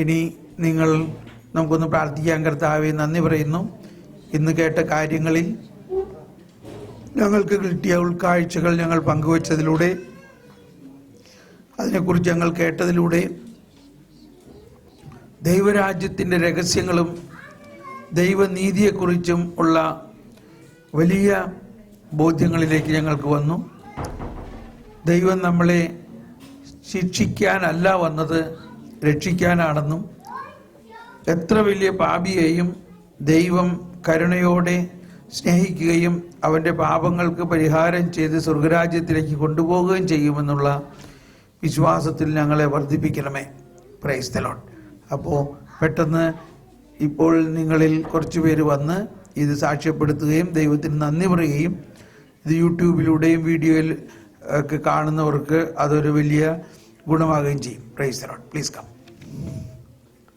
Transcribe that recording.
ഇനി നമുക്കൊന്ന് പ്രാർത്ഥിക്കാൻ. കർത്താവേ, നന്ദി പറയുന്നു. ഇന്ന് കേട്ട കാര്യങ്ങളിൽ ഞങ്ങൾക്ക് കിട്ടിയ ഉൾക്കാഴ്ചകൾ ഞങ്ങൾ പങ്കുവച്ചതിലൂടെ, അതിനെക്കുറിച്ച് ഞങ്ങൾ കേട്ടതിലൂടെ ദൈവരാജ്യത്തിൻ്റെ രഹസ്യങ്ങളും ദൈവനീതിയെക്കുറിച്ചും ഉള്ള വലിയ ബോധ്യങ്ങളിലേക്ക് ഞങ്ങൾക്ക് വന്നു. ദൈവം നമ്മളെ ശിക്ഷിക്കാനല്ല വന്നത്, രക്ഷിക്കാനാണെന്നും എത്ര വലിയ പാപിയെയും ദൈവം കരുണയോടെ സ്നേഹിക്കുകയും അവൻ്റെ പാപങ്ങൾക്ക് പരിഹാരം ചെയ്ത് സ്വർഗരാജ്യത്തിലേക്ക് കൊണ്ടുപോവുകയും ചെയ്യുമെന്നുള്ള വിശ്വാസത്തിൽ ഞങ്ങളെ വർദ്ധിപ്പിക്കണമേ. Price the Lord. അപ്പോൾ പെട്ടെന്ന് ഇപ്പോൾ നിങ്ങളിൽ കുറച്ച് പേര് വന്ന് ഇത് സാക്ഷ്യപ്പെടുത്തുകയും ദൈവത്തിന് നന്ദി പറയുകയും, ഇത് യൂട്യൂബിലൂടെയും വീഡിയോയിൽ ഒക്കെ കാണുന്നവർക്ക് അതൊരു വലിയ ഗുണമാകുകയും ചെയ്യും. Praise the lord. Please come.